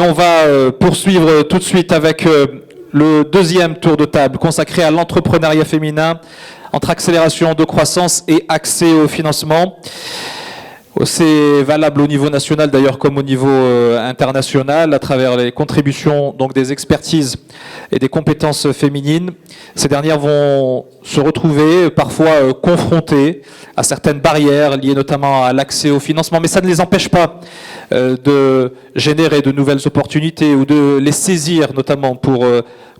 on va poursuivre tout de suite avec le deuxième tour de table consacré à l'entrepreneuriat féminin entre accélération de croissance et accès au financement. C'est valable au niveau national d'ailleurs comme au niveau international à travers les contributions donc des expertises et des compétences féminines. Ces dernières vont se retrouver parfois confrontées à certaines barrières liées notamment à l'accès au financement, mais ça ne les empêche pas de générer de nouvelles opportunités ou de les saisir notamment pour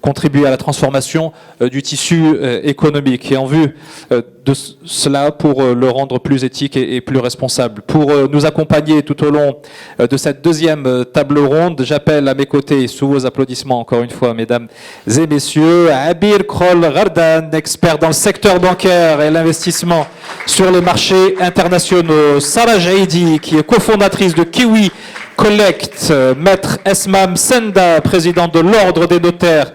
contribuer à la transformation du tissu économique et en vue de cela pour le rendre plus éthique et plus responsable. Pour nous accompagner tout au long de cette deuxième table ronde, j'appelle à mes côtés, sous vos applaudissements encore une fois, mesdames et messieurs, Abir Krol-Ghardan, expert dans le secteur bancaire et l'investissement sur les marchés internationaux, Sarah Jaidi, qui est cofondatrice de Kiwi Collect, Maître Esmam Senda, présidente de l'Ordre des notaires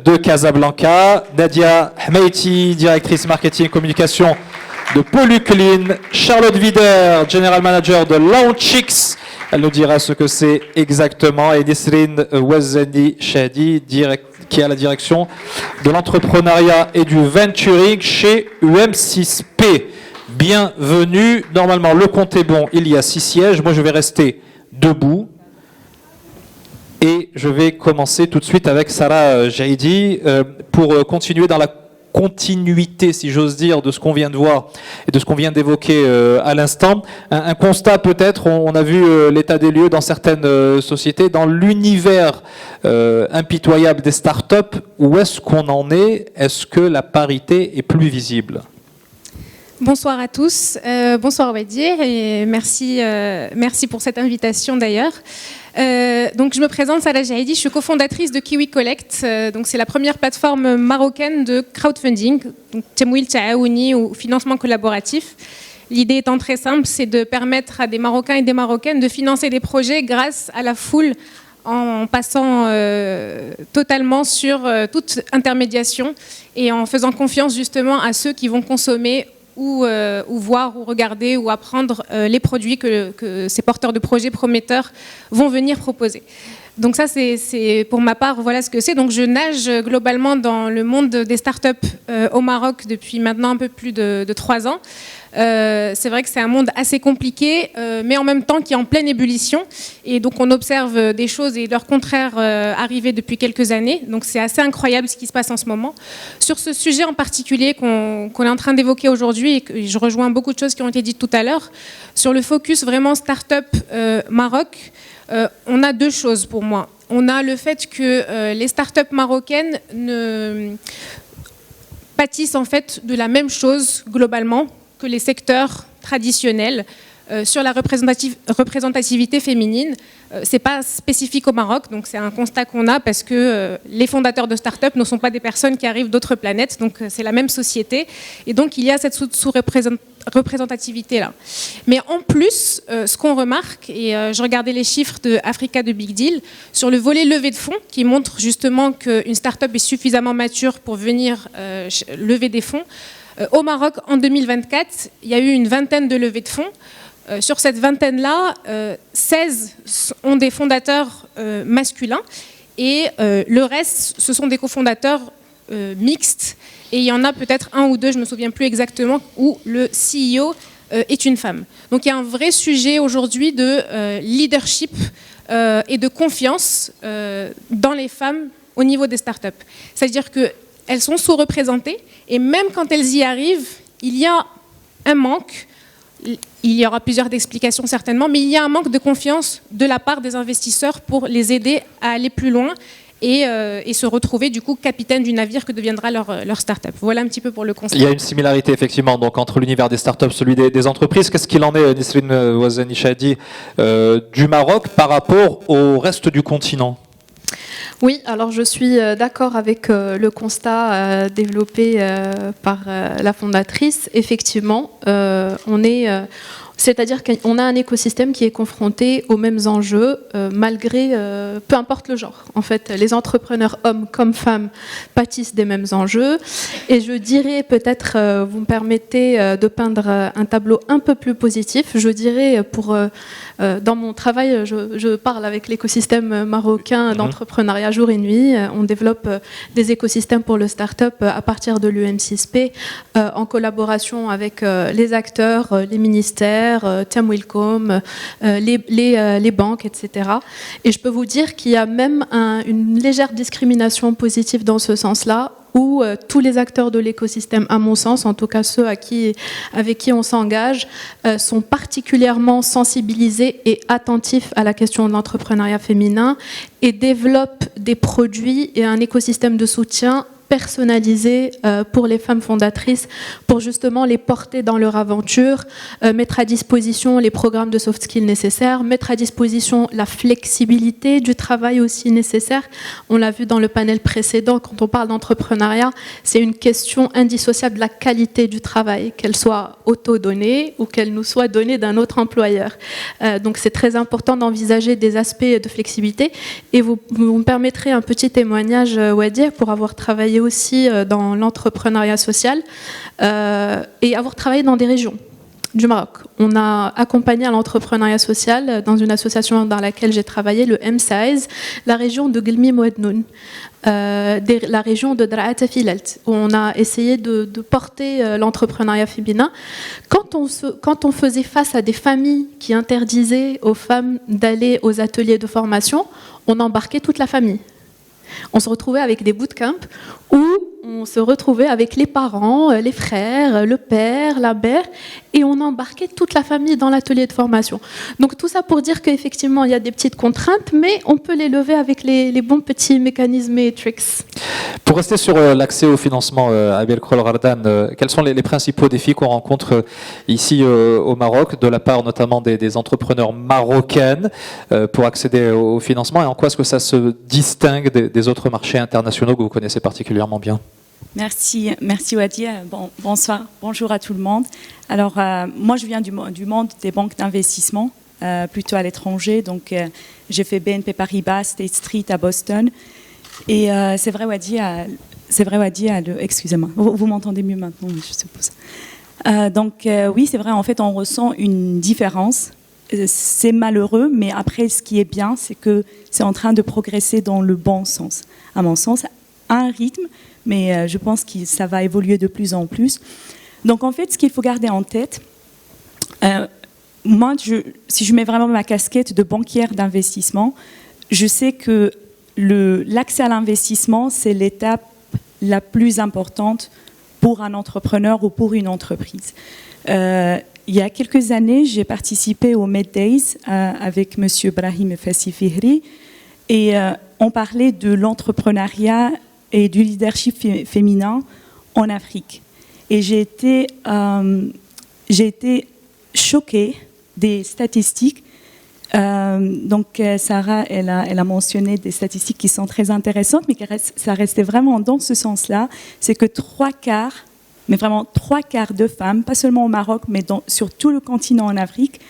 de Casablanca, Nadia Hmeiti, directrice marketing et communication de Polyclean, Charlotte Wider, general manager de Launchix, elle nous dira ce que c'est exactement, et Nisrine Ouazani Shadi, qui est à la direction de l'entrepreneuriat et du venturing chez UM6P. Bienvenue. Normalement, le compte est bon, il y a 6 sièges. Moi, je vais rester debout. Et je vais commencer tout de suite avec Sarah Jaidi pour continuer dans la continuité, si j'ose dire, de ce qu'on vient de voir et de ce qu'on vient d'évoquer à l'instant. Un constat peut-être, on a vu l'état des lieux dans certaines sociétés, dans l'univers impitoyable des startups, où est-ce qu'on en est? Est-ce que la parité est plus visible? Bonsoir à tous, bonsoir Wadir et merci pour cette invitation d'ailleurs. Donc je me présente, Sarah Jaidi, je suis cofondatrice de Kiwi Collect. Donc c'est la première plateforme marocaine de crowdfunding, donc Temouil Taouni ou financement collaboratif. L'idée étant très simple, c'est de permettre à des Marocains et des Marocaines de financer des projets grâce à la foule, en passant totalement sur toute intermédiation et en faisant confiance justement à ceux qui vont consommer ou voir ou regarder ou apprendre les produits que ces porteurs de projets prometteurs vont venir proposer. Donc ça, c'est pour ma part, voilà ce que c'est. Donc je nage globalement dans le monde des startups au Maroc depuis maintenant un peu plus de 3 ans. C'est vrai que c'est un monde assez compliqué, mais en même temps qui est en pleine ébullition. Et donc on observe des choses et leur contraire arriver depuis quelques années. Donc c'est assez incroyable ce qui se passe en ce moment. Sur ce sujet en particulier qu'on est en train d'évoquer aujourd'hui, et que je rejoins beaucoup de choses qui ont été dites tout à l'heure, sur le focus vraiment startup Maroc, on a 2 choses pour moi. On a le fait que les startups marocaines pâtissent en fait de la même chose globalement que les secteurs traditionnels sur la représentativité féminine. C'est pas spécifique au Maroc, donc c'est un constat qu'on a parce que les fondateurs de start-up ne sont pas des personnes qui arrivent d'autres planètes, donc c'est la même société. Et donc il y a cette sous-représentativité-là. Mais en plus, ce qu'on remarque, et je regardais les chiffres de Africa de Big Deal, sur le volet levée de fonds, qui montre justement qu'une start-up est suffisamment mature pour venir lever des fonds. Au Maroc, en 2024, il y a eu une vingtaine de levées de fonds. Sur cette vingtaine-là, 16 ont des fondateurs masculins et le reste, ce sont des cofondateurs mixtes. Et il y en a peut-être 1 ou 2, je ne me souviens plus exactement, où le CEO est une femme. Donc il y a un vrai sujet aujourd'hui de leadership et de confiance dans les femmes au niveau des startups. C'est-à-dire qu'elles sont sous-représentées et même quand elles y arrivent, il y a un manque. Il y aura plusieurs explications certainement, mais il y a un manque de confiance de la part des investisseurs pour les aider à aller plus loin et se retrouver du coup capitaine du navire que deviendra leur start-up. Voilà un petit peu pour le constat. Il y a une similarité effectivement donc, entre l'univers des startups et celui des entreprises. Qu'est-ce qu'il en est, Nisrine Ouazani Shadi, du Maroc par rapport au reste du continent ? Oui, alors je suis d'accord avec le constat développé par la fondatrice. Effectivement, on est C'est-à-dire qu'on a un écosystème qui est confronté aux mêmes enjeux, malgré, peu importe le genre. En fait, les entrepreneurs, hommes comme femmes, pâtissent des mêmes enjeux. Et je dirais, peut-être, vous me permettez de peindre un tableau un peu plus positif. Je dirais, dans mon travail, je parle avec l'écosystème marocain d'entrepreneuriat jour et nuit. On développe des écosystèmes pour le start-up à partir de l'UM6P, en collaboration avec les acteurs, les ministères, Tiamwilcom, les banques, etc. Et je peux vous dire qu'il y a même une légère discrimination positive dans ce sens-là, où tous les acteurs de l'écosystème, à mon sens, en tout cas ceux avec qui on s'engage, sont particulièrement sensibilisés et attentifs à la question de l'entrepreneuriat féminin et développent des produits et un écosystème de soutien personnalisé pour les femmes fondatrices, pour justement les porter dans leur aventure, mettre à disposition les programmes de soft skills nécessaires, mettre à disposition la flexibilité du travail aussi nécessaire. On l'a vu dans le panel précédent, quand on parle d'entrepreneuriat, c'est une question indissociable de la qualité du travail, qu'elle soit auto-donnée ou qu'elle nous soit donnée d'un autre employeur. Donc c'est très important d'envisager des aspects de flexibilité. Et vous me permettrez un petit témoignage, Wadir, pour avoir travaillé aussi dans l'entrepreneuriat social et avoir travaillé dans des régions du Maroc. On a accompagné à l'entrepreneuriat social dans une association dans laquelle j'ai travaillé, le MSAIZ, la région de Guelmi Mouadnoun, la région de Dra'at Filalt, où on a essayé de porter l'entrepreneuriat féminin. Quand on faisait face à des familles qui interdisaient aux femmes d'aller aux ateliers de formation, on embarquait toute la famille. On se retrouvait avec des bootcamps où on se retrouvait avec les parents, les frères, le père, la mère, et on embarquait toute la famille dans l'atelier de formation. Donc tout ça pour dire qu'effectivement, il y a des petites contraintes, mais on peut les lever avec les bons petits mécanismes et tricks. Pour rester sur l'accès au financement, Abiel Krol-Rardan, quels sont les principaux défis qu'on rencontre ici au Maroc, de la part notamment des entrepreneurs marocaines, pour accéder au financement, et en quoi est-ce que ça se distingue des autres marchés internationaux que vous connaissez particulièrement bien ? Merci Wadir. Bonsoir, bonjour à tout le monde. Alors, moi, je viens du monde des banques d'investissement, plutôt à l'étranger. Donc, j'ai fait BNP Paribas, State Street à Boston. Et c'est vrai, Wadir, excusez-moi, vous m'entendez mieux maintenant, je suppose. Oui, c'est vrai, en fait, on ressent une différence. C'est malheureux, mais après, ce qui est bien, c'est que c'est en train de progresser dans le bon sens. À mon sens, à un rythme, mais je pense que ça va évoluer de plus en plus. Donc, en fait, ce qu'il faut garder en tête, moi, si je mets vraiment ma casquette de banquière d'investissement, je sais que l'accès à l'investissement, c'est l'étape la plus importante pour un entrepreneur ou pour une entreprise. Il y a quelques années, j'ai participé au Med Days avec M. Brahim Fassi Fihri et on parlait de l'entrepreneuriat et du leadership féminin en Afrique. Et j'ai été choquée des statistiques. Donc Sarah, elle a mentionné des statistiques qui sont très intéressantes, mais ça restait vraiment dans ce sens-là. C'est que 3/4, mais vraiment 3/4 de femmes, pas seulement au Maroc, mais sur tout le continent en Afrique,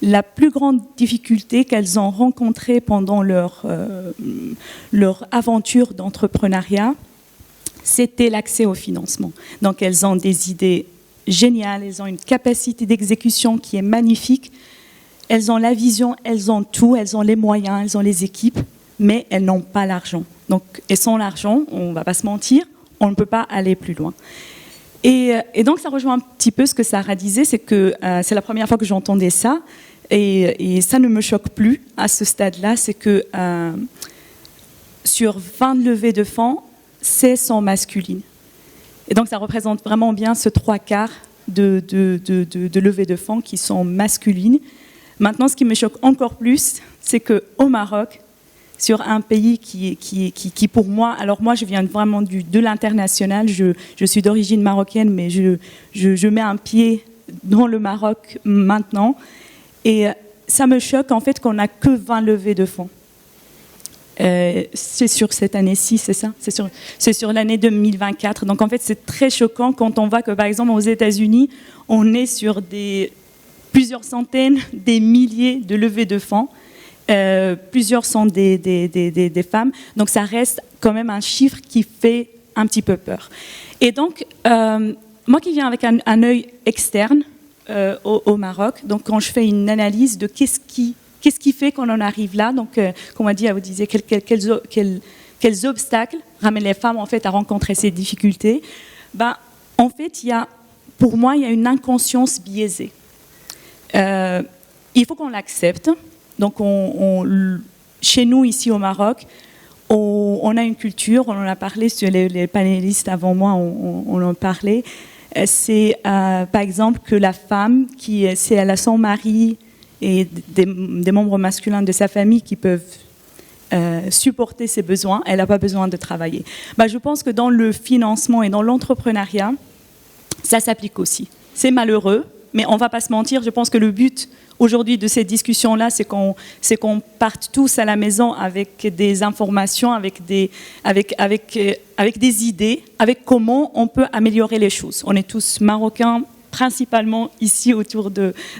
la plus grande difficulté qu'elles ont rencontrée pendant leur aventure d'entrepreneuriat, c'était l'accès au financement. Donc elles ont des idées géniales, elles ont une capacité d'exécution qui est magnifique, elles ont la vision, elles ont tout, elles ont les moyens, elles ont les équipes, mais elles n'ont pas l'argent. Donc, et sans l'argent, on ne va pas se mentir, on ne peut pas aller plus loin. Et donc ça rejoint un petit peu ce que Sarah disait, c'est que c'est la première fois que j'entendais ça, et ça ne me choque plus à ce stade-là, c'est que sur 20 levées de fonds, 16 sont masculines. Et donc ça représente vraiment bien ce 3/4 de levées de fonds qui sont masculines. Maintenant, ce qui me choque encore plus, c'est qu'au Maroc, sur un pays qui pour moi, alors moi je viens vraiment de l'international, je suis d'origine marocaine, mais je mets un pied dans le Maroc maintenant, et ça me choque en fait qu'on n'a que 20 levées de fonds. C'est sur cette année-ci, c'est ça ? C'est sur l'année 2024. Donc en fait, c'est très choquant quand on voit que par exemple aux États-Unis, on est sur des plusieurs centaines, des milliers de levées de fonds. Plusieurs sont des femmes. Donc ça reste quand même un chiffre qui fait un petit peu peur. Et donc, moi qui viens avec un œil externe au Maroc, donc quand je fais une analyse de qu'est-ce qui fait qu'on en arrive là, donc comme on a dit, vous disiez quels obstacles ramènent les femmes en fait à rencontrer ces difficultés, en fait, pour moi, il y a une inconscience biaisée. Il faut qu'on l'accepte. Donc, chez nous, ici au Maroc, on a une culture, on en a parlé, sur les panélistes avant moi, on en parlait. C'est, par exemple, que la femme, si elle a son mari et des membres masculins de sa famille qui peuvent supporter ses besoins, elle n'a pas besoin de travailler. Je pense que dans le financement et dans l'entrepreneuriat, ça s'applique aussi. C'est malheureux, mais on ne va pas se mentir. Je pense que le but aujourd'hui de cette discussion-là, c'est qu'on parte tous à la maison avec des informations, avec des idées, avec comment on peut améliorer les choses. On est tous marocains, principalement ici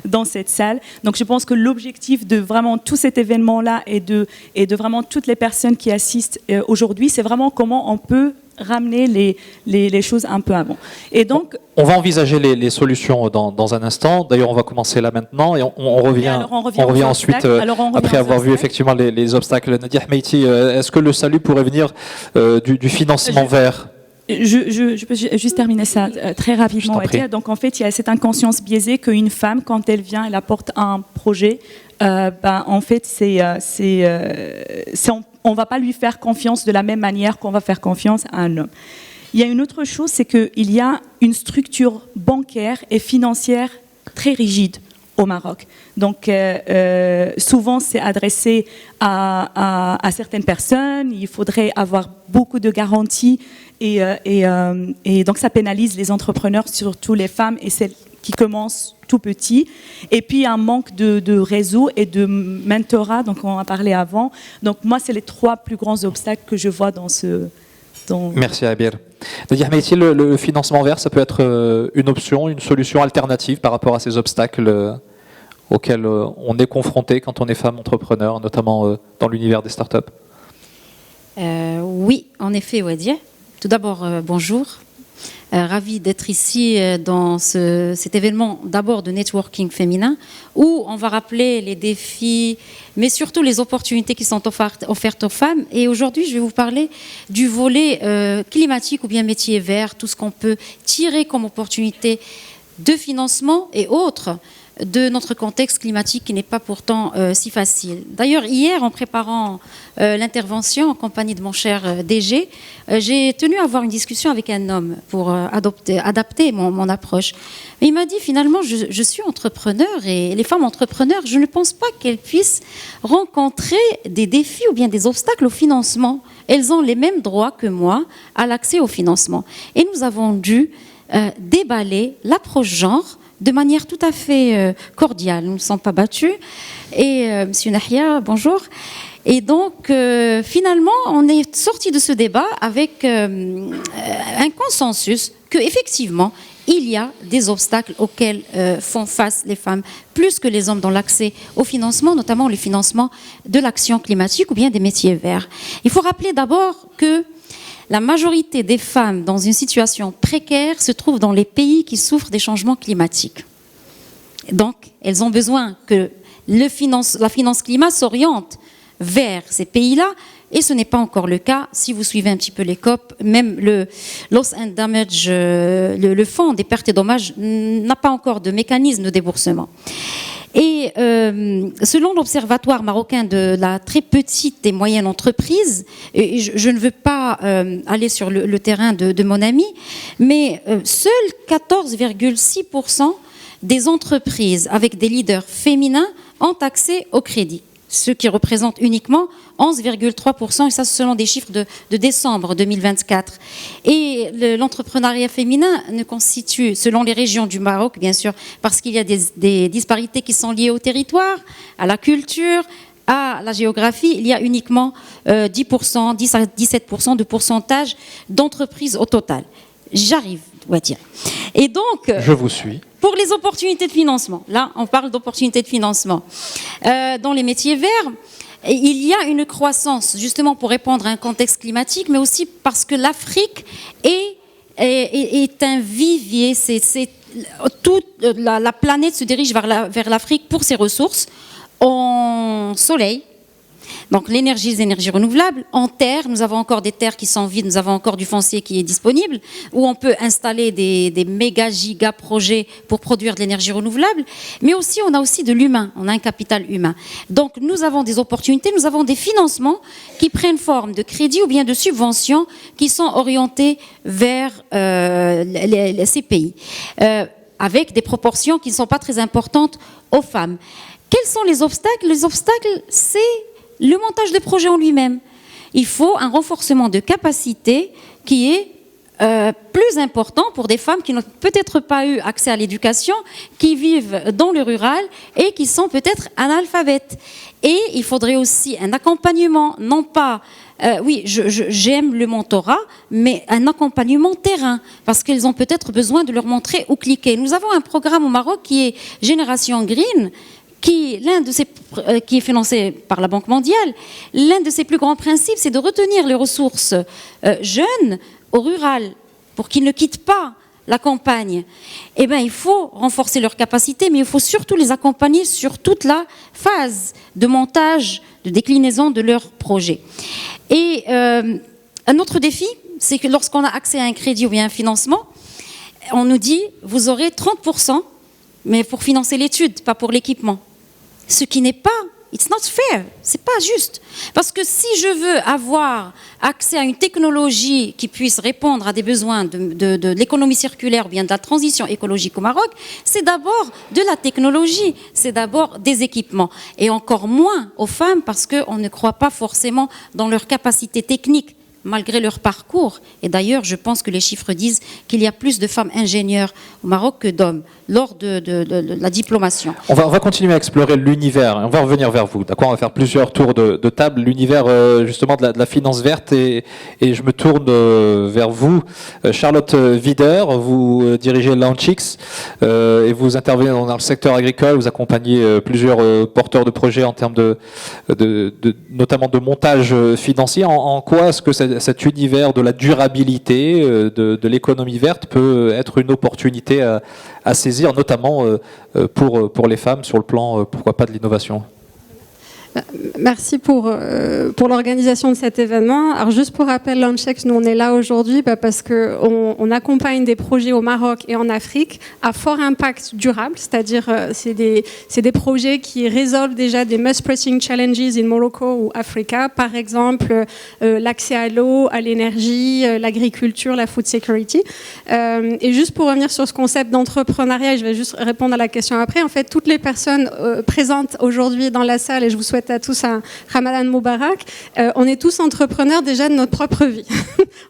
dans cette salle. Donc je pense que l'objectif de vraiment tout cet événement-là et de vraiment toutes les personnes qui assistent aujourd'hui, c'est vraiment comment on peut ramener les choses un peu avant. Et donc, on va envisager les solutions dans un instant. D'ailleurs, on va commencer là maintenant et on revient ensuite après avoir vu effectivement les obstacles. Nadia Hmeiti, est-ce que le salut pourrait venir du financement vert? Je peux juste terminer ça très rapidement. Donc en fait, il y a cette inconscience biaisée qu'une femme, quand elle vient, elle apporte un projet. En fait, on ne va pas lui faire confiance de la même manière qu'on va faire confiance à un homme. Il y a une autre chose, c'est qu'il y a une structure bancaire et financière très rigide au Maroc. Donc, souvent, c'est adressé à certaines personnes. Il faudrait avoir beaucoup de garanties et donc, ça pénalise les entrepreneurs, surtout les femmes et celles qui commencent tout petit. Et puis, un manque de réseau et de mentorat, donc on en a parlé avant. Donc, moi, c'est les 3 plus grands obstacles que je vois dans ce... Merci Abir. Nadia Hmeiti, le financement vert, ça peut être une option, une solution alternative par rapport à ces obstacles auxquels on est confronté quand on est femme entrepreneur, notamment dans l'univers des startups. Oui, en effet, Wadia. Tout d'abord, bonjour. Ravie d'être ici dans cet événement d'abord de networking féminin où on va rappeler les défis mais surtout les opportunités qui sont offertes aux femmes. Et aujourd'hui, je vais vous parler du volet climatique ou bien métier vert, tout ce qu'on peut tirer comme opportunité de financement et autres de notre contexte climatique qui n'est pas pourtant si facile. D'ailleurs, hier, en préparant l'intervention en compagnie de mon cher DG, j'ai tenu à avoir une discussion avec un homme pour adapter mon approche. Et il m'a dit, finalement, je suis entrepreneur et les femmes entrepreneurs, je ne pense pas qu'elles puissent rencontrer des défis ou bien des obstacles au financement. Elles ont les mêmes droits que moi à l'accès au financement. Et nous avons dû déballer l'approche genre de manière tout à fait cordiale. Nous ne nous sommes pas battus. Et Monsieur Nahia, bonjour. Et donc, finalement, on est sorti de ce débat avec un consensus qu'effectivement, il y a des obstacles auxquels font face les femmes, plus que les hommes dans l'accès au financement, notamment le financement de l'action climatique ou bien des métiers verts. Il faut rappeler d'abord que la majorité des femmes dans une situation précaire se trouvent dans les pays qui souffrent des changements climatiques. Donc, elles ont besoin que la finance climat s'oriente vers ces pays-là, et ce n'est pas encore le cas. Si vous suivez un petit peu les COP, même le Loss and Damage, le fonds des pertes et dommages, n'a pas encore de mécanisme de déboursement. Et selon l'Observatoire marocain de la très petite et moyenne entreprise, et je ne veux pas aller sur le terrain de mon ami, mais seuls 14,6% des entreprises avec des leaders féminins ont accès au crédit, ce qui représente uniquement 11,3%, et ça selon des chiffres de décembre 2024. Et l'entrepreneuriat féminin ne constitue, selon les régions du Maroc, bien sûr, parce qu'il y a des disparités qui sont liées au territoire, à la culture, à la géographie, il y a uniquement 10%, 10 à 17% de pourcentage d'entreprises au total. J'arrive. Wadia. Et donc, je vous suis. Pour les opportunités de financement, là, on parle d'opportunités de financement. Dans les métiers verts, il y a une croissance, justement pour répondre à un contexte climatique, mais aussi parce que l'Afrique est un vivier. Toute la planète se dirige vers l'Afrique pour ses ressources en soleil. Donc l'énergie, les énergies renouvelables. En terre, nous avons encore des terres qui sont vides, nous avons encore du foncier qui est disponible, où on peut installer des méga giga projets pour produire de l'énergie renouvelable. Mais aussi, on a aussi de l'humain, on a un capital humain. Donc nous avons des opportunités, nous avons des financements qui prennent forme de crédits ou bien de subventions qui sont orientés vers ces pays, avec des proportions qui ne sont pas très importantes aux femmes. Quels sont les obstacles? Les obstacles, c'est le montage de projet en lui-même. Il faut un renforcement de capacité qui est plus important pour des femmes qui n'ont peut-être pas eu accès à l'éducation, qui vivent dans le rural et qui sont peut-être analphabètes. Et il faudrait aussi un accompagnement, non pas... oui, j'aime le mentorat, mais un accompagnement terrain, parce qu'elles ont peut-être besoin de leur montrer où cliquer. Nous avons un programme au Maroc qui est Génération Green, qui est financé par la Banque mondiale. L'un de ses plus grands principes, c'est de retenir les ressources jeunes au rural pour qu'ils ne quittent pas la campagne. Eh bien, il faut renforcer leurs capacités, mais il faut surtout les accompagner sur toute la phase de montage, de déclinaison de leurs projets. Et un autre défi, c'est que lorsqu'on a accès à un crédit ou bien un financement, on nous dit, vous aurez 30%, mais pour financer l'étude, pas pour l'équipement. Ce qui n'est pas, it's not fair, c'est pas juste. Parce que si je veux avoir accès à une technologie qui puisse répondre à des besoins de l'économie circulaire ou bien de la transition écologique au Maroc, c'est d'abord de la technologie, c'est d'abord des équipements. Et encore moins aux femmes parce qu'on ne croit pas forcément dans leur capacité technique, malgré leur parcours. Et d'ailleurs, je pense que les chiffres disent qu'il y a plus de femmes ingénieures au Maroc que d'hommes lors de la diplomation. On va continuer à explorer l'univers. On va revenir vers vous. D'accord, on va faire plusieurs tours de table. L'univers justement de la finance verte. Et je me tourne vers vous, Charlotte Wider. Vous dirigez Launchix et vous intervenez dans le secteur agricole. Vous accompagnez plusieurs porteurs de projets en termes notamment de montage financier. En quoi est-ce que cet univers de la durabilité, de l'économie verte peut être une opportunité à saisir, notamment pour les femmes sur le plan, pourquoi pas, de l'innovation? Merci pour l'organisation de cet événement. Alors juste pour rappel, Launchix, nous on est là aujourd'hui parce que on accompagne des projets au Maroc et en Afrique à fort impact durable, c'est-à-dire c'est des projets qui résolvent déjà des most pressing challenges in Morocco ou Africa, par exemple l'accès à l'eau, à l'énergie, l'agriculture, la food security. Et juste pour revenir sur ce concept d'entrepreneuriat, je vais juste répondre à la question après. En fait, toutes les personnes présentes aujourd'hui dans la salle, et je vous souhaite à tous un Ramadan Moubarak, on est tous entrepreneurs déjà de notre propre vie.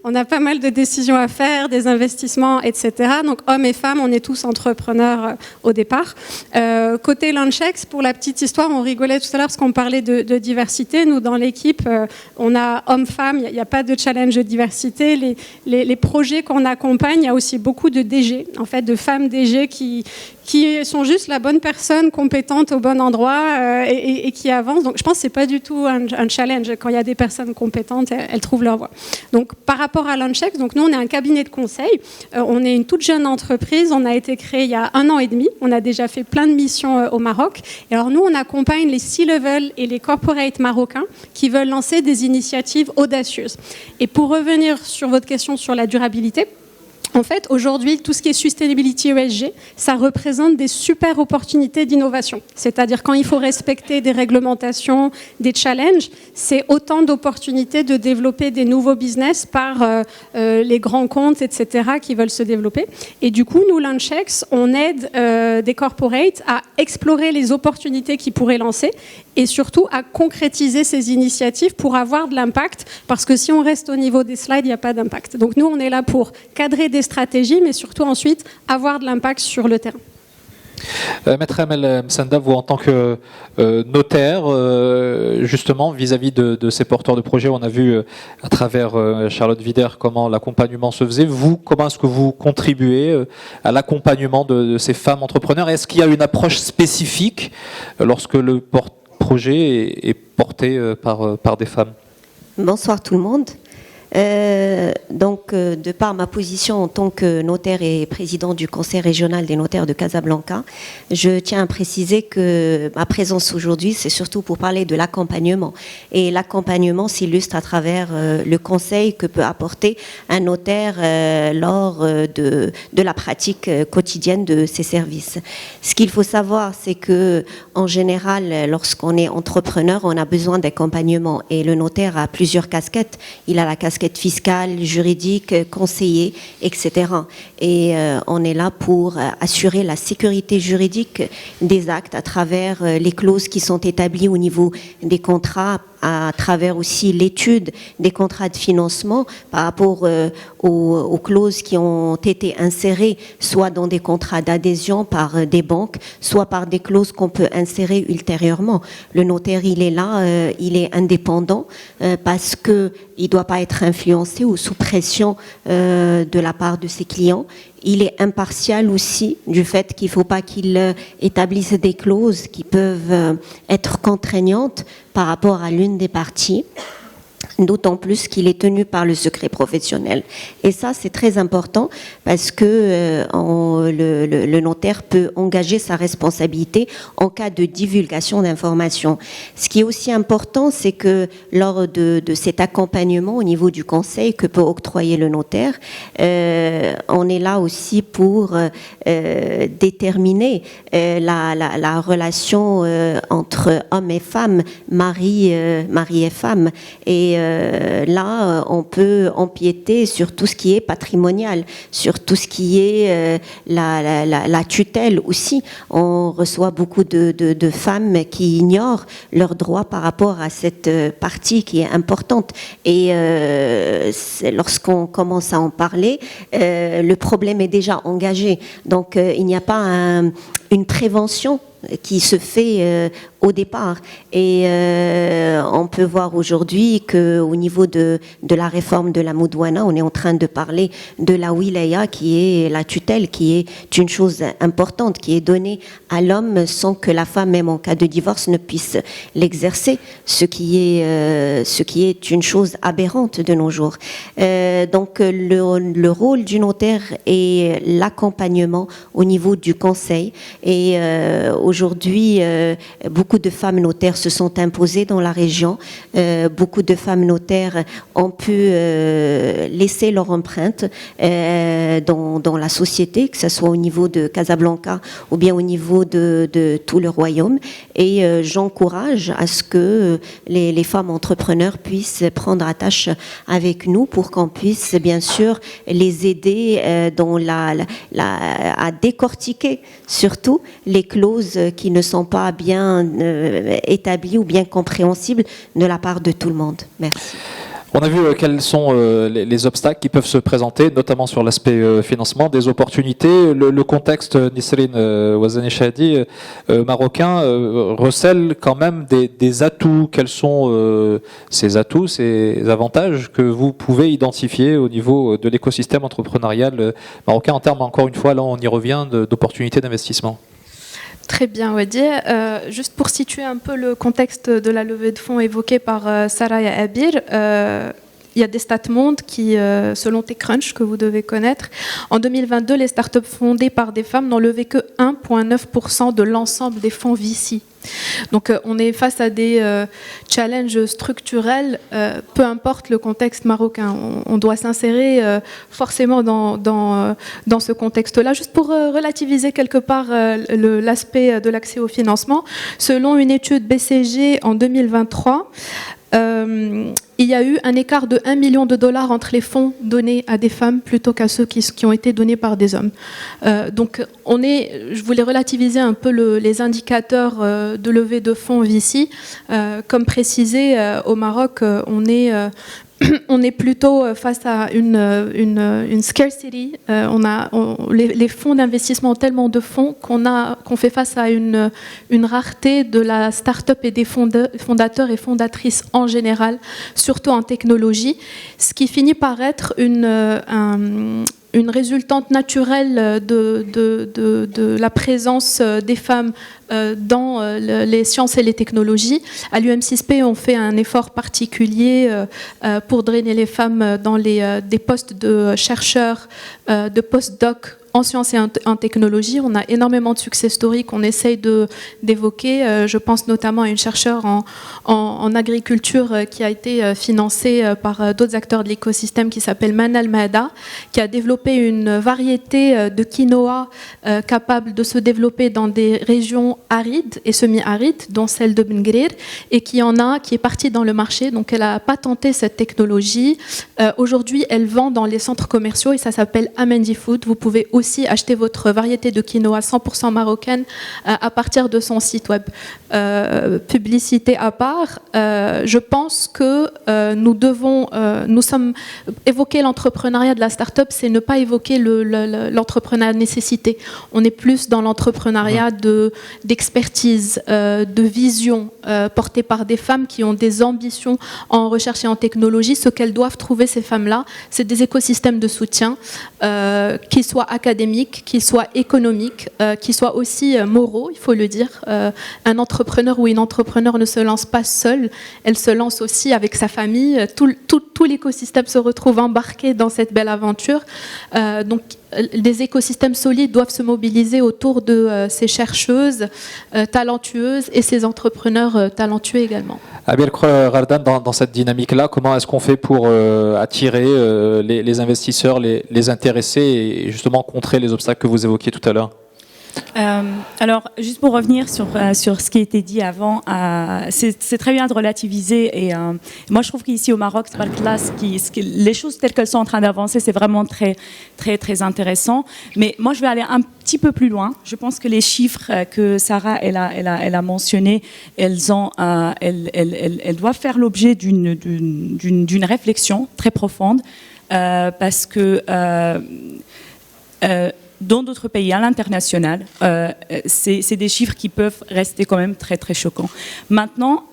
On a pas mal de décisions à faire, des investissements, etc. Donc hommes et femmes, on est tous entrepreneurs au départ. Côté Launchix, pour la petite histoire, on rigolait tout à l'heure parce qu'on parlait de diversité. Nous, dans l'équipe, on a hommes-femmes, il n'y a pas de challenge de diversité. Les projets qu'on accompagne, il y a aussi beaucoup de DG, en fait, de femmes DG qui sont juste la bonne personne, compétente au bon endroit et qui avance. Donc je pense que ce n'est pas du tout un challenge. Quand il y a des personnes compétentes, elles trouvent leur voie. Donc par rapport à Launchix, donc nous on est un cabinet de conseil. On est une toute jeune entreprise. On a été créé il y a 1 an et demi. On a déjà fait plein de missions au Maroc. Et alors nous on accompagne les C-level et les corporates marocains qui veulent lancer des initiatives audacieuses. Et pour revenir sur votre question sur la durabilité, en fait, aujourd'hui, tout ce qui est sustainability ESG, ça représente des super opportunités d'innovation. C'est-à-dire quand il faut respecter des réglementations, des challenges, c'est autant d'opportunités de développer des nouveaux business par les grands comptes, etc., qui veulent se développer. Et du coup, nous, Launchix, on aide des corporates à explorer les opportunités qu'ils pourraient lancer et surtout à concrétiser ces initiatives pour avoir de l'impact. Parce que si on reste au niveau des slides, il n'y a pas d'impact. Donc nous, on est là pour cadrer des stratégies, mais surtout ensuite avoir de l'impact sur le terrain. Maître Amel Msanda, vous en tant que notaire, justement, vis-à-vis de ces porteurs de projets, on a vu à travers Charlotte Wider comment l'accompagnement se faisait. Vous, comment est-ce que vous contribuez à l'accompagnement de ces femmes entrepreneurs? Est-ce qu'il y a une approche spécifique lorsque le projet est porté par des femmes? Bonsoir tout le monde. De par ma position en tant que notaire et président du Conseil régional des notaires de Casablanca, je tiens à préciser que ma présence aujourd'hui, c'est surtout pour parler de l'accompagnement. Et l'accompagnement s'illustre à travers le conseil que peut apporter un notaire lors de la pratique quotidienne de ses services. Ce qu'il faut savoir, c'est que en général, lorsqu'on est entrepreneur, on a besoin d'accompagnement. Et le notaire a plusieurs casquettes. Il a la casquette fiscale, juridique, conseiller, etc. Et on est là pour assurer la sécurité juridique des actes à travers les clauses qui sont établies au niveau des contrats, à travers aussi l'étude des contrats de financement par rapport aux clauses qui ont été insérées, soit dans des contrats d'adhésion par des banques, soit par des clauses qu'on peut insérer ultérieurement. Le notaire, il est là, il est indépendant parce que il doit pas être influencé ou sous pression de la part de ses clients. Il est impartial aussi du fait qu'il ne faut pas qu'il établisse des clauses qui peuvent être contraignantes par rapport à l'une des parties, d'autant plus qu'il est tenu par le secret professionnel. Et ça, c'est très important parce que le notaire peut engager sa responsabilité en cas de divulgation d'informations. Ce qui est aussi important, c'est que lors de cet accompagnement au niveau du conseil que peut octroyer le notaire, on est là aussi pour déterminer la relation entre hommes et femmes, mari et femme. Et là, on peut empiéter sur tout ce qui est patrimonial, sur tout ce qui est la tutelle aussi. On reçoit beaucoup de femmes qui ignorent leurs droits par rapport à cette partie qui est importante. Et lorsqu'on commence à en parler, le problème est déjà engagé. Donc, il n'y a pas une prévention qui se fait au départ. Et on peut voir aujourd'hui qu'au niveau de la réforme de la Moudouana, on est en train de parler de la wilaya, qui est la tutelle, qui est une chose importante, qui est donnée à l'homme sans que la femme, même en cas de divorce, ne puisse l'exercer, ce qui est une chose aberrante de nos jours. Donc le rôle du notaire est l'accompagnement au niveau du conseil. Et aujourd'hui, beaucoup de femmes notaires se sont imposées dans la région. Beaucoup de femmes notaires ont pu laisser leur empreinte dans la société, que ce soit au niveau de Casablanca ou bien au niveau de tout le royaume. Et j'encourage à ce que les femmes entrepreneurs puissent prendre attache avec nous pour qu'on puisse bien sûr les aider à décortiquer surtout les clauses qui ne sont pas bien établies ou bien compréhensibles de la part de tout le monde. Merci. On a vu quels sont les obstacles qui peuvent se présenter, notamment sur l'aspect financement, des opportunités. Le contexte, Nisrine Ouazani Chahdi, marocain, recèle quand même des atouts. Quels sont ces atouts, ces avantages que vous pouvez identifier au niveau de l'écosystème entrepreneurial marocain en termes, encore une fois, là on y revient, d'opportunités d'investissement? Très bien, Wadi. Juste pour situer un peu le contexte de la levée de fonds évoquée par Saraya Abir, il y a des stats mondes qui, selon TechCrunch, que vous devez connaître, en 2022, les startups fondées par des femmes n'ont levé que 1,9% de l'ensemble des fonds VC. Donc on est face à des challenges structurels, peu importe le contexte marocain. On doit s'insérer forcément dans ce contexte-là. Juste pour relativiser quelque part l'aspect de l'accès au financement, selon une étude BCG en 2023, il y a eu un écart de 1 million de dollars entre les fonds donnés à des femmes plutôt qu'à ceux qui ont été donnés par des hommes. Donc je voulais relativiser un peu les indicateurs de levée de fonds VC. Comme précisé, au Maroc, on est on est plutôt face à une scarcity. Les fonds d'investissement ont tellement de fonds qu'on fait face à une rareté de la start-up et des fondateurs et fondatrices en général, surtout en technologie, ce qui finit par être une résultante naturelle de la présence des femmes dans les sciences et les technologies. À l'UM6P, on fait un effort particulier pour drainer les femmes dans des postes de chercheurs, de post-doc en sciences et en technologie. On a énormément de success stories qu'on essaye d'évoquer. Je pense notamment à une chercheure en agriculture qui a été financée par d'autres acteurs de l'écosystème qui s'appelle Manal Mahda, qui a développé une variété de quinoa capable de se développer dans des régions arides et semi-arides, dont celle de Bengrir, et qui est partie dans le marché. Donc elle a patenté cette technologie. Aujourd'hui, elle vend dans les centres commerciaux et ça s'appelle Amendi Food. Vous pouvez aussi acheter votre variété de quinoa 100% marocaine à partir de son site web. Publicité à part, je pense que nous sommes évoquer l'entrepreneuriat de la start-up, c'est ne pas évoquer l'entrepreneuriat de nécessité. On est plus dans l'entrepreneuriat d'expertise, de vision portée par des femmes qui ont des ambitions en recherche et en technologie. Ce qu'elles doivent trouver, ces femmes-là, c'est des écosystèmes de soutien qui soient académiques, qui soient économiques, qui soient aussi moraux, il faut le dire. Un entrepreneur ou une entrepreneure ne se lance pas seule, elle se lance aussi avec sa famille. Tout l'écosystème se retrouve embarqué dans cette belle aventure. Donc, des écosystèmes solides doivent se mobiliser autour de ces chercheuses talentueuses et ces entrepreneurs talentueux également. Abiel Rardan, dans cette dynamique-là, comment est-ce qu'on fait pour attirer les investisseurs, les intéresser et justement contrer les obstacles que vous évoquiez tout à l'heure ? Alors, juste pour revenir sur ce qui a été dit avant, c'est très bien de relativiser. Et moi, je trouve qu'ici au Maroc, les choses telles qu'elles sont en train d'avancer, c'est vraiment très, très, très intéressant. Mais moi, je vais aller un petit peu plus loin. Je pense que les chiffres que Sarah elle a mentionnés, elles doivent faire l'objet d'une réflexion très profonde, parce que dans d'autres pays, à l'international, c'est des chiffres qui peuvent rester quand même très, très choquants. Maintenant,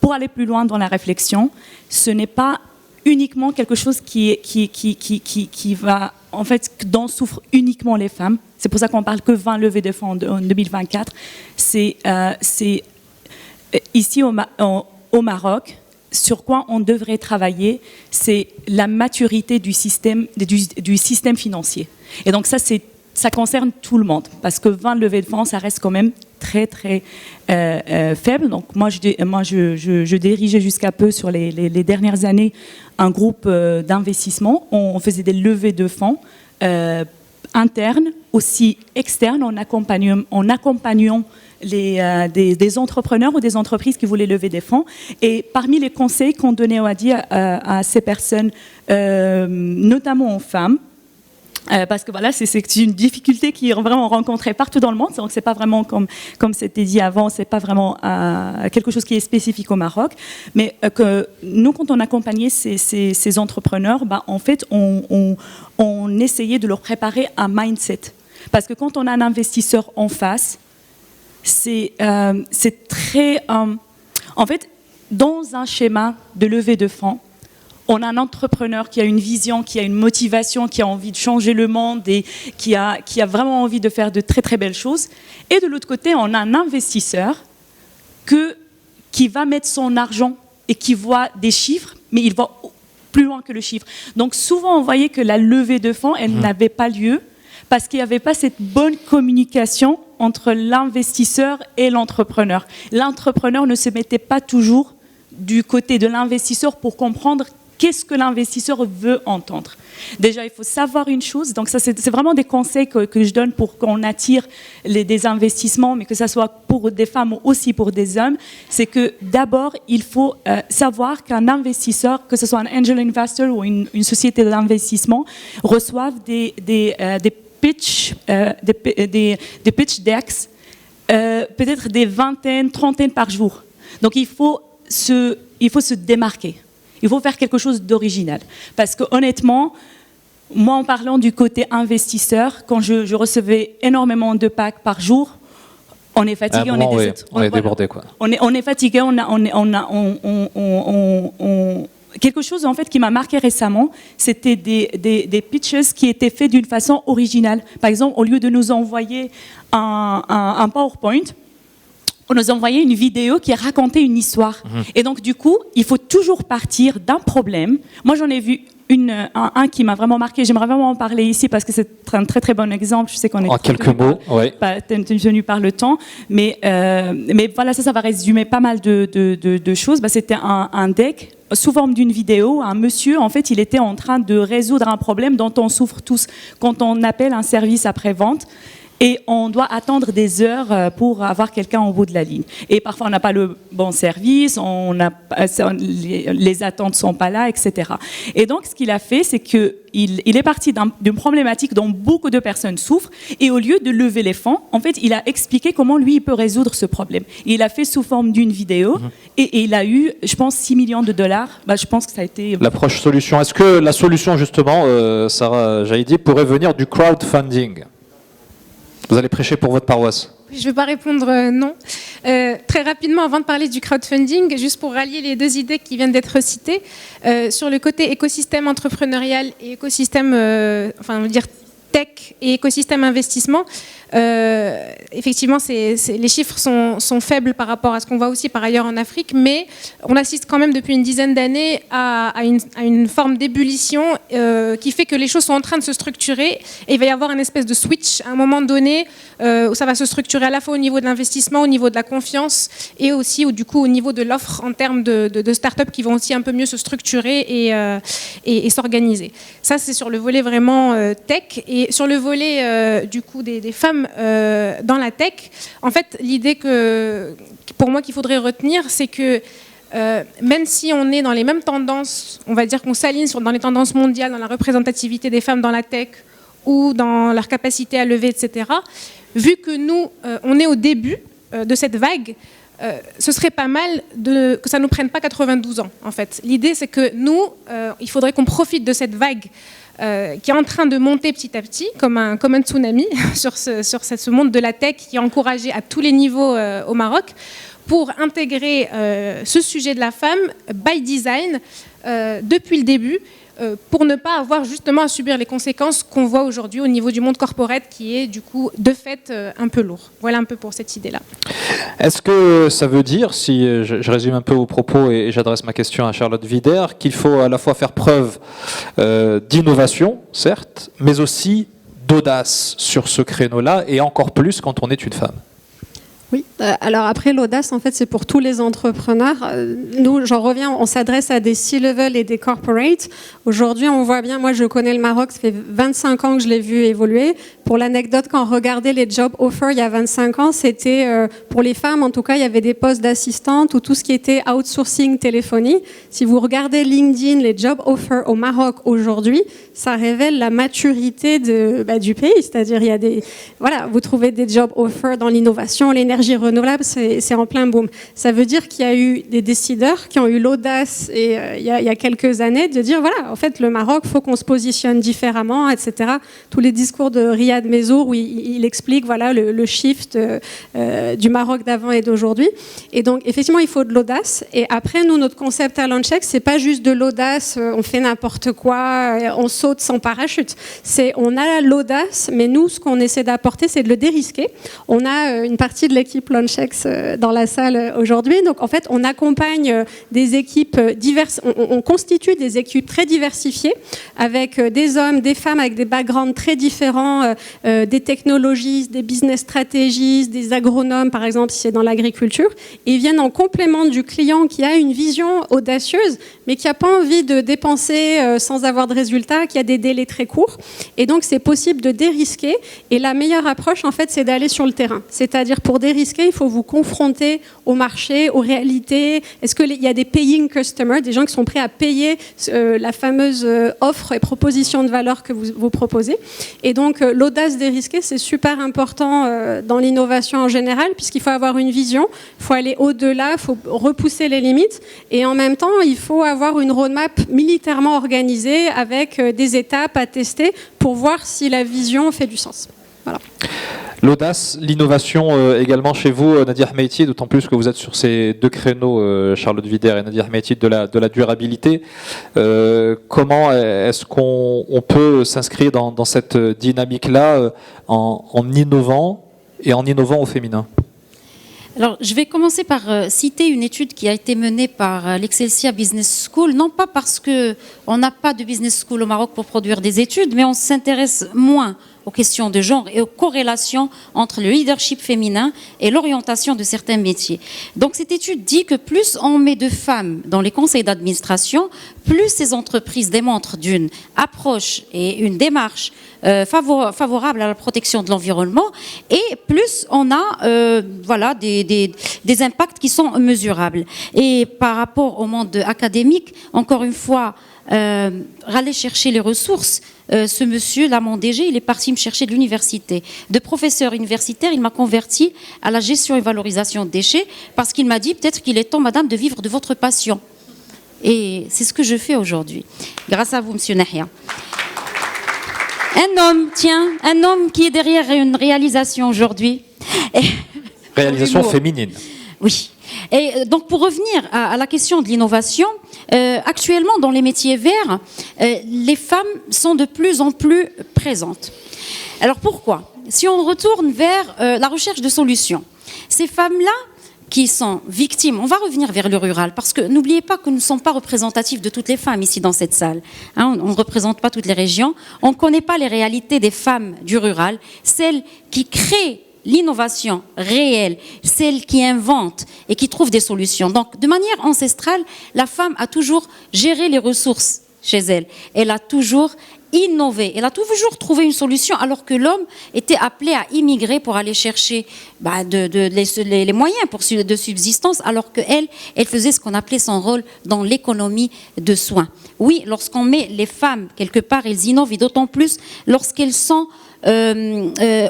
pour aller plus loin dans la réflexion, ce n'est pas uniquement quelque chose qui va, en fait, dont souffrent uniquement les femmes. C'est pour ça qu'on parle que 20 levées de fonds en 2024. C'est ici au Maroc, sur quoi on devrait travailler, c'est la maturité du système financier. Et donc ça concerne tout le monde, parce que 20 levées de fonds, ça reste quand même très, très faible. Donc moi, je dirigeais jusqu'à peu sur les dernières années un groupe d'investissement. On faisait des levées de fonds internes, aussi externes, en accompagnant des entrepreneurs ou des entreprises qui voulaient lever des fonds. Et parmi les conseils qu'on donnait à ces personnes, notamment aux femmes, parce que voilà, c'est une difficulté qui est vraiment rencontrée partout dans le monde. Donc c'est pas vraiment comme c'était dit avant, c'est pas vraiment quelque chose qui est spécifique au Maroc. Mais que nous, quand on accompagnait ces entrepreneurs, en fait, on essayait de leur préparer un mindset. Parce que quand on a un investisseur en face, c'est très... en fait, dans un schéma de levée de fonds, on a un entrepreneur qui a une vision, qui a une motivation, qui a envie de changer le monde et qui a vraiment envie de faire de très très belles choses. Et de l'autre côté, on a un investisseur qui va mettre son argent et qui voit des chiffres, mais il va plus loin que le chiffre. Donc souvent, on voyait que la levée de fonds, elle n'avait pas lieu parce qu'il n'y avait pas cette bonne communication entre l'investisseur et l'entrepreneur. L'entrepreneur ne se mettait pas toujours du côté de l'investisseur pour comprendre qu'est-ce que l'investisseur veut entendre. Déjà, il faut savoir une chose. Donc ça, c'est vraiment des conseils que je donne pour qu'on attire des investissements, mais que ça soit pour des femmes ou aussi pour des hommes. C'est que d'abord, il faut savoir qu'un investisseur, que ce soit un angel investor ou une société d'investissement, reçoivent des pitch decks, peut-être des vingtaines, trentaines par jour. Donc il faut se démarquer. Il faut faire quelque chose d'original. Parce que honnêtement, moi, en parlant du côté investisseur, quand je recevais énormément de packs par jour, on est fatigué, on est débordé, quoi. On est fatigué, quelque chose en fait qui m'a marqué récemment, c'était des pitches qui étaient faits d'une façon originale. Par exemple, au lieu de nous envoyer un PowerPoint, on nous envoyait une vidéo qui racontait une histoire. Et donc du coup, il faut toujours partir d'un problème. Moi, j'en ai vu un qui m'a vraiment marqué. J'aimerais vraiment en parler ici parce que c'est un très très bon exemple. Je sais qu'on est en quelques mots, tenu par le temps, mais voilà, ça va résumer pas mal de choses. C'était un deck sous forme d'une vidéo. Un monsieur, en fait, il était en train de résoudre un problème dont on souffre tous quand on appelle un service après-vente. Et on doit attendre des heures pour avoir quelqu'un au bout de la ligne. Et parfois, on n'a pas le bon service, les attentes ne sont pas là, etc. Et donc, ce qu'il a fait, c'est qu'il est parti d'une problématique dont beaucoup de personnes souffrent. Et au lieu de lever les fonds, en fait, il a expliqué comment lui, il peut résoudre ce problème. Et il a fait sous forme d'une vidéo. Et il a eu, je pense, 6 millions de dollars. Je pense que ça a été... L'approche solution. Est-ce que la solution, justement, Sarah Jaïdi, pourrait venir du crowdfunding ? Vous allez prêcher pour votre paroisse. Je ne vais pas répondre non. Très rapidement, avant de parler du crowdfunding, juste pour rallier les deux idées qui viennent d'être citées, sur le côté écosystème entrepreneurial et écosystème, on va dire tech et écosystème investissement, effectivement, les chiffres sont faibles par rapport à ce qu'on voit aussi par ailleurs en Afrique, mais on assiste quand même depuis une dizaine d'années à une forme d'ébullition qui fait que les choses sont en train de se structurer et il va y avoir une espèce de switch à un moment donné où ça va se structurer à la fois au niveau de l'investissement, au niveau de la confiance et aussi du coup au niveau de l'offre en termes de startups qui vont aussi un peu mieux se structurer et s'organiser. Ça, c'est sur le volet vraiment tech. Et sur le volet du coup des femmes dans la tech, en fait, l'idée pour moi qu'il faudrait retenir, c'est que même si on est dans les mêmes tendances, on va dire qu'on s'aligne dans les tendances mondiales, dans la représentativité des femmes dans la tech ou dans leur capacité à lever, etc., vu que nous, on est au début de cette vague, ce serait pas mal que ça ne nous prenne pas 92 ans, en fait. L'idée, c'est que nous, il faudrait qu'on profite de cette vague qui est en train de monter petit à petit, comme un tsunami sur ce monde de la tech qui est encouragé à tous les niveaux au Maroc, pour intégrer ce sujet de la femme by design depuis le début, pour ne pas avoir justement à subir les conséquences qu'on voit aujourd'hui au niveau du monde corporate qui est du coup de fait un peu lourd. Voilà un peu pour cette idée-là. Est-ce que ça veut dire, si je résume un peu vos propos et j'adresse ma question à Charlotte Wider, qu'il faut à la fois faire preuve d'innovation, certes, mais aussi d'audace sur ce créneau-là et encore plus quand on est une femme? Oui, alors après l'audace, en fait, c'est pour tous les entrepreneurs. Nous, j'en reviens, on s'adresse à des C-level et des corporates. Aujourd'hui, on voit bien, moi je connais le Maroc, ça fait 25 ans que je l'ai vu évoluer. Pour l'anecdote, quand on regardait les job offers il y a 25 ans, c'était, pour les femmes en tout cas, il y avait des postes d'assistantes ou tout ce qui était outsourcing téléphonie. Si vous regardez LinkedIn, les job offers au Maroc aujourd'hui, ça révèle la maturité du pays. C'est-à-dire, il y a vous trouvez des job offers dans l'innovation, l'énergie renouvelable, c'est en plein boom. Ça veut dire qu'il y a eu des décideurs qui ont eu l'audace il y a quelques années de dire voilà, en fait, le Maroc, faut qu'on se positionne différemment, etc. Tous les discours de Riyad Mahrez où il explique voilà le shift du Maroc d'avant et d'aujourd'hui. Et donc, effectivement, il faut de l'audace. Et après, nous, notre concept à Launchx, c'est pas juste de l'audace, on fait n'importe quoi, on saute sans parachute. On a l'audace, mais nous, ce qu'on essaie d'apporter, c'est de le dérisquer. On a une partie de l'équipe Launchx dans la salle aujourd'hui. Donc, en fait, on accompagne des équipes diverses. On constitue des équipes très diversifiées avec des hommes, des femmes avec des backgrounds très différents, des technologistes, des business stratégistes, des agronomes, par exemple, si c'est dans l'agriculture. Et ils viennent en complément du client qui a une vision audacieuse, mais qui n'a pas envie de dépenser sans avoir de résultats, qui a des délais très courts. Et donc, c'est possible de dérisquer. Et la meilleure approche, en fait, c'est d'aller sur le terrain. C'est-à-dire, pour dérisquer, il faut vous confronter au marché, aux réalités. Est-ce qu'il y a des paying customers, des gens qui sont prêts à payer la fameuse offre et proposition de valeur que vous proposez? Et donc, l'audace l'audace des risqués, c'est super important dans l'innovation en général, puisqu'il faut avoir une vision, il faut aller au-delà, il faut repousser les limites, et en même temps, il faut avoir une roadmap militairement organisée avec des étapes à tester pour voir si la vision fait du sens. Voilà. L'audace, l'innovation également chez vous, Nadia Ahmeiti, d'autant plus que vous êtes sur ces deux créneaux, Charlotte Wider et Nadia Ahmeiti, de la durabilité. Comment est-ce qu'on peut s'inscrire dans cette dynamique-là en innovant et en innovant au féminin ? Alors, je vais commencer par citer une étude qui a été menée par l'Excelsia Business School, non pas parce qu'on n'a pas de business school au Maroc pour produire des études, mais on s'intéresse moins aux questions de genre et aux corrélations entre le leadership féminin et l'orientation de certains métiers. Donc cette étude dit que plus on met de femmes dans les conseils d'administration, plus ces entreprises démontrent d'une approche et une démarche favorable à la protection de l'environnement, et plus on a des impacts qui sont mesurables. Et par rapport au monde académique, encore une fois, aller chercher les ressources. Ce monsieur, là, mon DG, il est parti me chercher de l'université. De professeur universitaire, il m'a converti à la gestion et valorisation de déchets, parce qu'il m'a dit, peut-être qu'il est temps, madame, de vivre de votre passion. Et c'est ce que je fais aujourd'hui. Grâce à vous, monsieur Nahia. Un homme qui est derrière une réalisation aujourd'hui. Réalisation féminine. Oui. Et donc, pour revenir à la question de l'innovation, actuellement, dans les métiers verts, les femmes sont de plus en plus présentes. Alors, pourquoi ? Si on retourne vers la recherche de solutions, ces femmes-là qui sont victimes, on va revenir vers le rural, parce que n'oubliez pas que nous ne sommes pas représentatifs de toutes les femmes ici dans cette salle. Hein, on ne représente pas toutes les régions, on ne connaît pas les réalités des femmes du rural, celles qui créent l'innovation réelle, celle qui invente et qui trouve des solutions. Donc, de manière ancestrale, la femme a toujours géré les ressources chez elle. Elle a toujours innové. Elle a toujours trouvé une solution, alors que l'homme était appelé à immigrer pour aller chercher les moyens de subsistance, alors qu'elle faisait ce qu'on appelait son rôle dans l'économie de soins. Oui, lorsqu'on met les femmes quelque part, elles innovent, et d'autant plus lorsqu'elles sont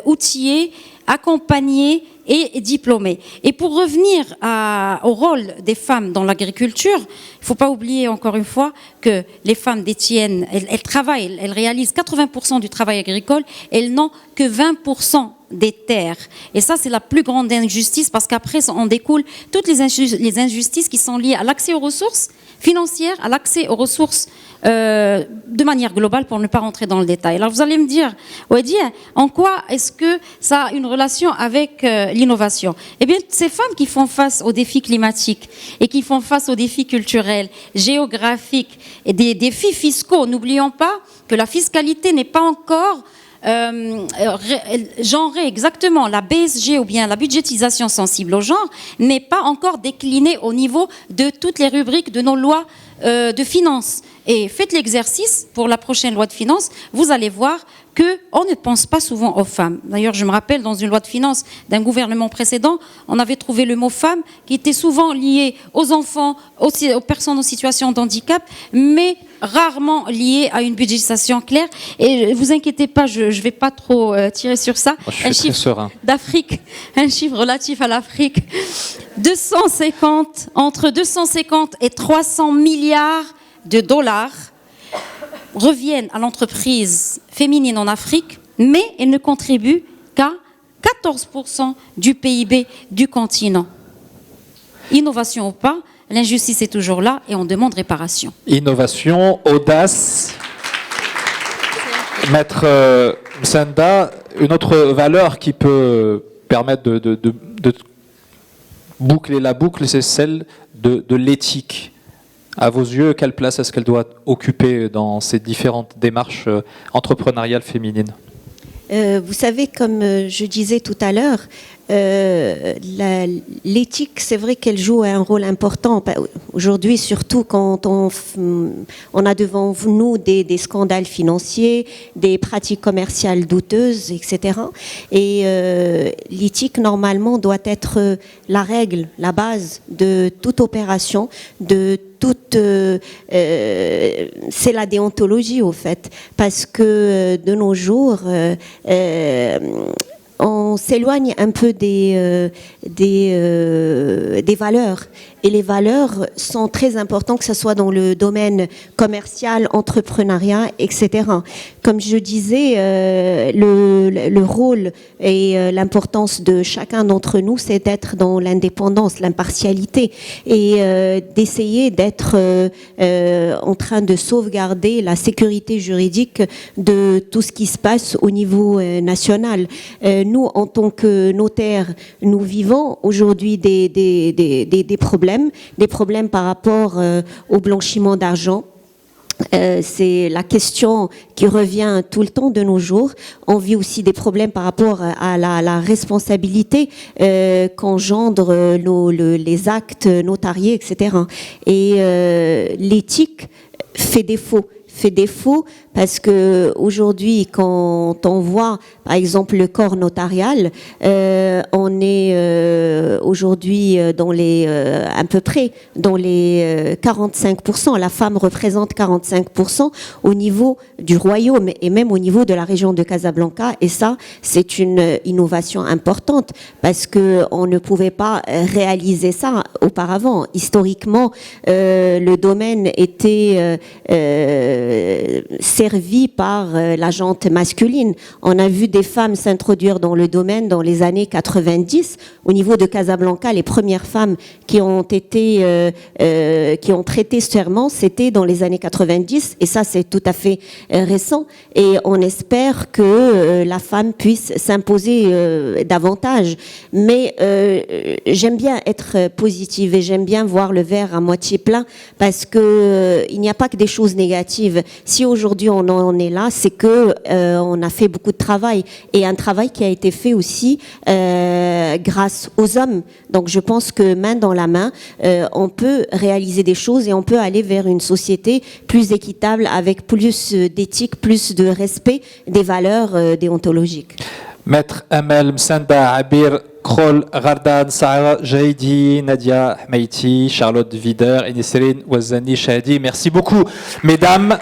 outillées, accompagnées et diplômées. Et pour revenir au rôle des femmes dans l'agriculture, il ne faut pas oublier encore une fois que les femmes détiennent, elles travaillent, elles réalisent 80% du travail agricole, elles n'ont que 20% des terres. Et ça, c'est la plus grande injustice, parce qu'après, on découle toutes les injustices qui sont liées à l'accès aux ressources financières, à l'accès aux ressources de manière globale, pour ne pas rentrer dans le détail. Alors vous allez me dire, Wadi, en quoi est-ce que ça a une relation avec l'innovation ? Eh bien, ces femmes qui font face aux défis climatiques et qui font face aux défis culturels, géographiques et des défis fiscaux, n'oublions pas que la fiscalité n'est pas encore genrée exactement. La BSG, ou bien la budgétisation sensible au genre, n'est pas encore déclinée au niveau de toutes les rubriques de nos lois de finances. Et faites l'exercice pour la prochaine loi de finances, vous allez voir qu'on ne pense pas souvent aux femmes. D'ailleurs, je me rappelle, dans une loi de finances d'un gouvernement précédent, on avait trouvé le mot femme qui était souvent lié aux enfants, aux personnes en situation de handicap, mais rarement lié à une budgétisation claire. Et ne vous inquiétez pas, je ne vais pas trop tirer sur ça. Moi, je suis très serein. D'Afrique, un chiffre relatif à l'Afrique, entre 250 et 300 milliards de dollars reviennent à l'entreprise féminine en Afrique, mais elles ne contribuent qu'à 14% du PIB du continent. Innovation ou pas, l'injustice est toujours là et on demande réparation. Innovation, audace. Maître Msenda, une autre valeur qui peut permettre de boucler la boucle, c'est celle de l'éthique. À vos yeux, quelle place est-ce qu'elle doit occuper dans ces différentes démarches entrepreneuriales féminines ? Vous savez, comme je disais tout à l'heure, l'éthique, c'est vrai qu'elle joue un rôle important. Aujourd'hui, surtout quand on a devant nous des scandales financiers, des pratiques commerciales douteuses, etc. Et l'éthique, normalement, doit être la règle, la base de toute opération, de toute... c'est la déontologie, au fait. Parce que de nos jours... on s'éloigne un peu des valeurs. Et les valeurs sont très importantes, que ce soit dans le domaine commercial, entrepreneuriat, etc. Comme je disais, le rôle et l'importance de chacun d'entre nous, c'est d'être dans l'indépendance, l'impartialité, et d'essayer d'être en train de sauvegarder la sécurité juridique de tout ce qui se passe au niveau national. Nous, en tant que notaires, nous vivons aujourd'hui des problèmes par rapport au blanchiment d'argent. C'est la question qui revient tout le temps de nos jours. On vit aussi des problèmes par rapport à la responsabilité qu'engendrent les actes notariés, etc. Et l'éthique fait défaut parce que aujourd'hui, quand on voit, par exemple, le corps notarial, on est aujourd'hui dans à peu près dans les 45%. La femme représente 45% au niveau du royaume et même au niveau de la région de Casablanca. Et ça, c'est une innovation importante parce que on ne pouvait pas réaliser ça auparavant. Historiquement, le domaine était servi par la gente masculine. On a vu des femmes s'introduire dans le domaine dans les années 90. Au niveau de Casablanca, les premières femmes qui ont prêté serment, c'était dans les années 90, et ça c'est tout à fait récent. Et on espère que la femme puisse s'imposer davantage. Mais j'aime bien être positive et j'aime bien voir le verre à moitié plein parce que il n'y a pas que des choses négatives. Si aujourd'hui on en est là, c'est que on a fait beaucoup de travail et un travail qui a été fait aussi grâce aux hommes. Donc je pense que main dans la main, on peut réaliser des choses et on peut aller vers une société plus équitable avec plus d'éthique, plus de respect des valeurs déontologiques. Maître Amel Msanda, Abir Krol, Ghardan, Saara Jaidi, Nadia Hmeiti, Charlotte Vider et Nesrine Ouazani Shahdi. Merci beaucoup, mesdames.